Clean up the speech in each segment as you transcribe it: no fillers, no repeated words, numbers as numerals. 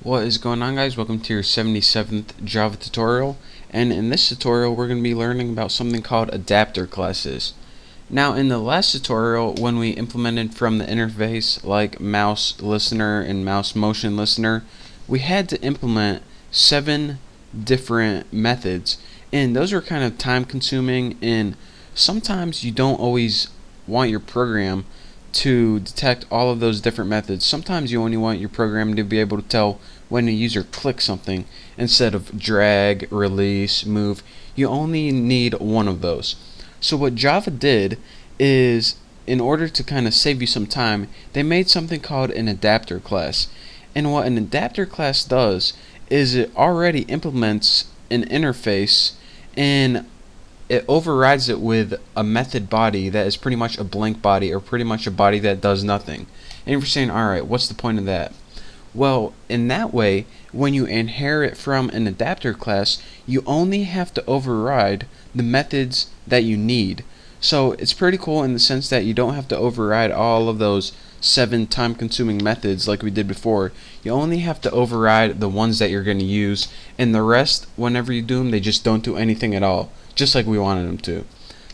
What is going on, guys? Welcome to your 77th Java tutorial, and in this tutorial we're going to be learning about something called adapter classes. Now, in the last tutorial, when we implemented from the interface like mouse listener and mouse motion listener, we had to implement 7 different methods, and those are kind of time consuming, and sometimes you don't always want your program to detect all of those different methods. Sometimes you only want your program to be able to tell when a user clicks something instead of drag, release, move. You only need one of those. So what Java did is, in order to kind of save you some time, they made something called an adapter class. And what an adapter class does is it already implements an interface, and it overrides it with a method body that is pretty much a blank body, or pretty much a body that does nothing. And you're saying, alright, what's the point of that? Well, in that way, when you inherit from an adapter class, you only have to override the methods that you need. So it's pretty cool in the sense that you don't have to override all of those 7 time-consuming methods like we did before. You only have to override the ones that you're going to use, and the rest, whenever you do them, they just don't do anything at all, just like we wanted them to.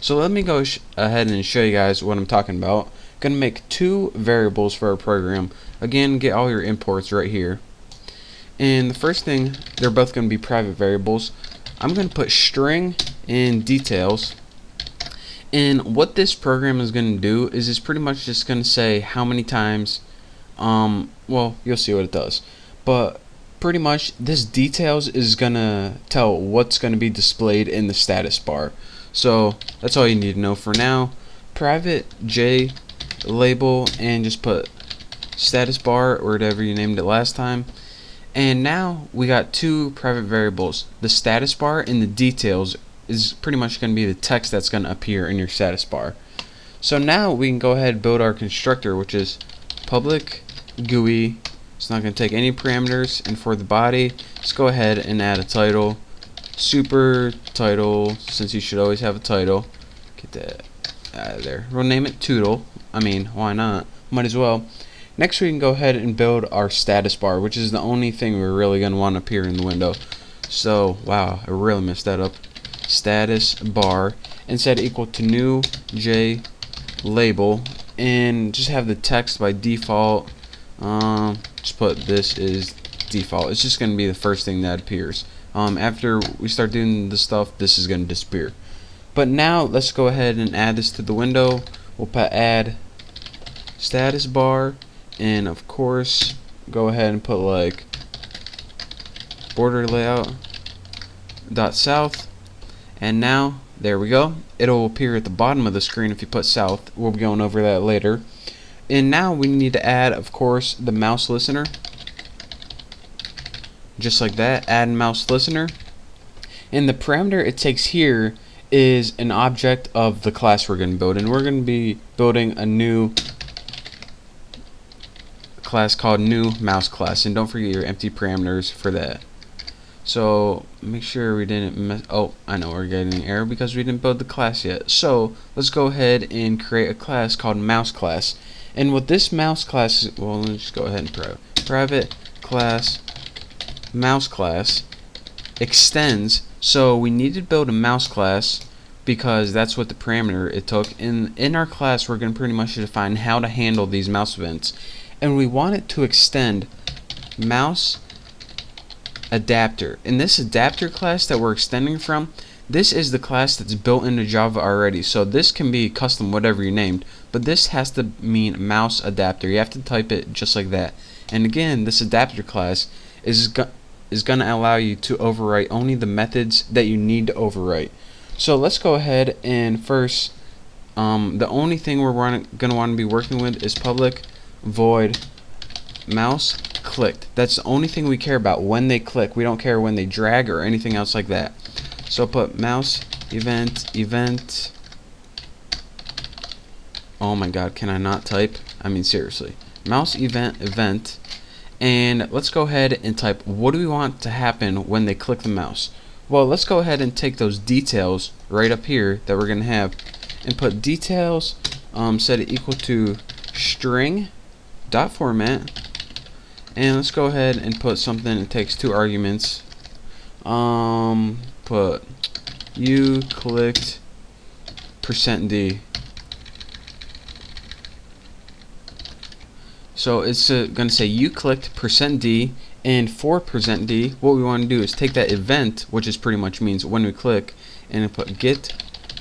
So let me go ahead and show you guys what I'm talking about. I'm going to make 2 variables for our program. Again, get all your imports right here. And the first thing, they're both going to be private variables. I'm going to put string in details. And what this program is going to do is it's pretty much just going to say how many times, well, you'll see what it does. But pretty much this details is going to tell what's going to be displayed in the status bar. So that's all you need to know for now. Private J label and just put status bar or whatever you named it last time. And now we got 2 private variables. The status bar and the details is pretty much going to be the text that's going to appear in your status bar. So now we can go ahead and build our constructor, which is public GUI. It's not going to take any parameters, and for the body, let's go ahead and add a title, super title, since you should always have a title. Get that out of there. We'll name it Tootle. I mean, why not? Might as well. Next, we can go ahead and build our status bar, which is the only thing we're really going to want to appear in the window. So, wow, I really messed that up. Status bar, and set it equal to new J label, and just have the text by default. Just put this is default. It's just going to be the first thing that appears. After we start doing this stuff, this is going to disappear. But now let's go ahead and add this to the window. We'll put add status bar, and of course go ahead and put like border layout dot south, and now there we go. It'll appear at the bottom of the screen if you put south. We'll be going over that later. And now we need to add, of course, the mouse listener, just like that. Add mouse listener, and the parameter it takes here is an object of the class we're going to build, and we're going to be building a new class called new mouse class, and don't forget your empty parameters for that. So make sure we didn't mess. Oh, I know we're getting an error because we didn't build the class yet. So let's go ahead and create a class called mouse class. And what this mouse class is, well, let's just go ahead and private class mouse class extends. So we need to build a mouse class because that's what the parameter it took. In our class, we're going to pretty much define how to handle these mouse events, and we want it to extend mouse adapter. In this adapter class that we're extending from, this is the class that's built into Java already, so this can be custom whatever you named, but this has to mean mouse adapter. You have to type it just like that. And again, this adapter class is going to allow you to overwrite only the methods that you need to overwrite. So let's go ahead and first, the only thing we're going to want to be working with is public void mouse clicked. That's the only thing we care about when they click. We don't care when they drag or anything else like that. So put mouse event. Oh my god, can I not type? I mean, seriously. Mouse event, and let's go ahead and type what do we want to happen when they click the mouse. Well, let's go ahead and take those details right up here that we're gonna have and put details, set it equal to string dot format, And let's go ahead and put something that takes 2 arguments. Put you clicked %d. So it's going to say you clicked %d, and for %d, what we want to do is take that event, which is pretty much means when we click, and put get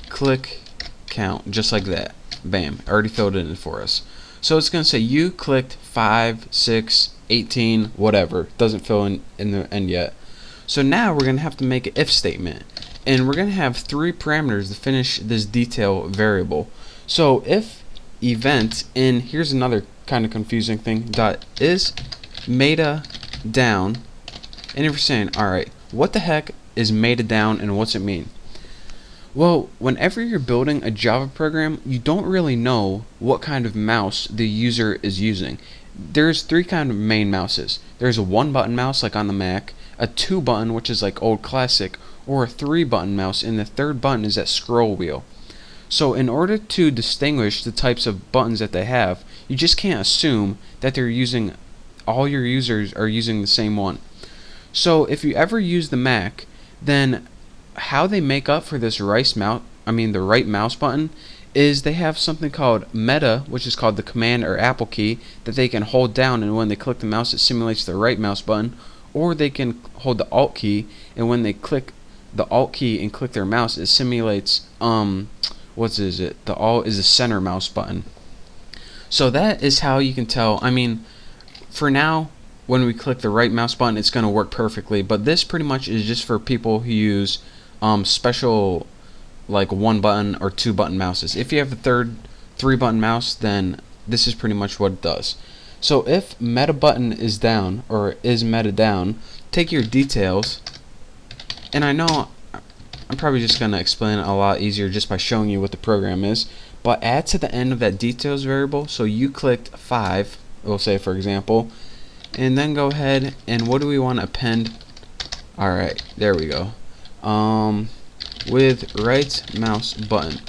click count, just like that. Bam, already filled it in for us. So it's going to say you clicked 5, 6, 18, whatever. Doesn't fill in the end yet. So now we're going to have to make an if statement, and we're going to have 3 parameters to finish this detail variable. So if event, and here's another kind of confusing thing, dot is meta down, and if you're saying, alright, what the heck is meta down and what's it mean? Well, whenever you're building a Java program, you don't really know what kind of mouse the user is using. There's 3 kind of main mouses. There's a 1-button mouse like on the Mac, a 2-button, which is like old classic, or a 3-button mouse, and the 3rd button is that scroll wheel. So in order to distinguish the types of buttons that they have, you just can't assume that they're using, all your users are using the same one. So if you ever use the Mac, then how they make up for this the right mouse button is they have something called meta, which is called the command or Apple key, that they can hold down, and when they click the mouse it simulates the right mouse button, or they can hold the Alt key, and when they click the Alt key and click their mouse, it simulates the Alt is the center mouse button. So that is how you can tell. For now, when we click the right mouse button, it's going to work perfectly, but this pretty much is just for people who use special like 1-button or 2-button mouses. If you have a 3-button mouse, then this is pretty much what it does. So if meta button is down, or is meta down, take your details, and I know I'm probably just going to explain it a lot easier just by showing you what the program is, but add to the end of that details variable, so you clicked 5, we'll say for example, and then go ahead and what do we want to append? Alright, there we go. With right mouse button.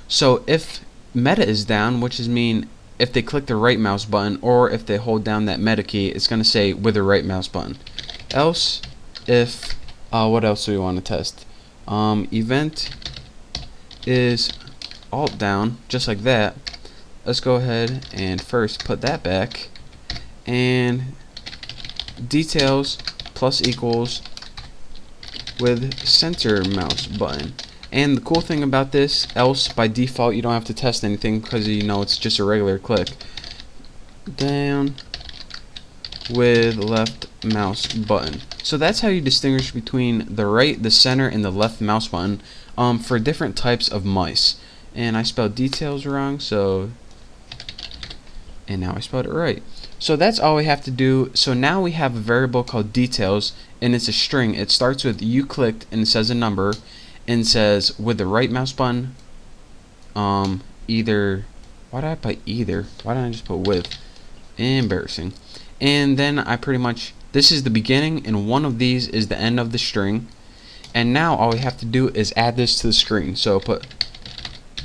So if meta is down, which is mean if they click the right mouse button or if they hold down that meta key, it's going to say with the right mouse button. Else if what else do we want to test? Event is alt down, just like that. Let's go ahead and first put that back, and details plus equals with center mouse button. And the cool thing about this, else by default you don't have to test anything because you know it's just a regular click. Down with left mouse button. So that's how you distinguish between the right, the center, and the left mouse button for different types of mice. And I spelled details wrong, and now I spelled it right. So that's all we have to do. So now we have a variable called details, and it's a string. It starts with you clicked, and it says a number, and says with the right mouse button, either, why did I put either? Why didn't I just put with? Embarrassing. And then I pretty much, this is the beginning, and one of these is the end of the string. And now all we have to do is add this to the screen. So put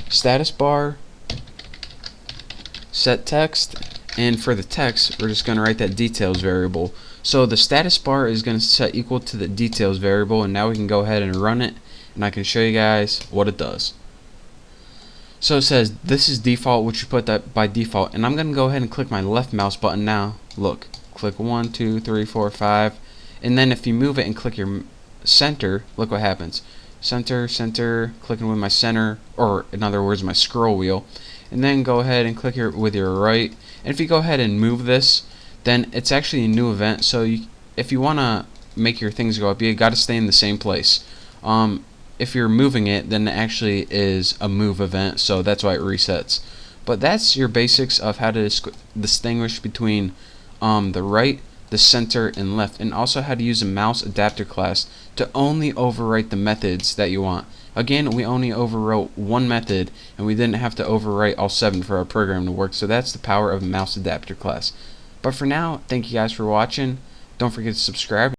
status bar set text, and for the text we're just going to write that details variable. So the status bar is going to set equal to the details variable, and now we can go ahead and run it, and I can show you guys what it does. So it says this is default, which you put that by default, and I'm going to go ahead and click my left mouse button now. Look, click 1, 2, 3, 4, 5, and then if you move it and click your center, look what happens. Center, center, clicking with my center, or in other words my scroll wheel, and then go ahead and click here with your right. And if you go ahead and move this, then it's actually a new event. So if you want to make your things go up, you got to stay in the same place. If you're moving it, then it actually is a move event, so that's why it resets. But that's your basics of how to distinguish between the right, the center, and left, and also how to use a mouse adapter class to only overwrite the methods that you want. Again, we only overwrote one method, and we didn't have to overwrite all 7 for our program to work, so that's the power of a mouse adapter class. But for now, thank you guys for watching. Don't forget to subscribe.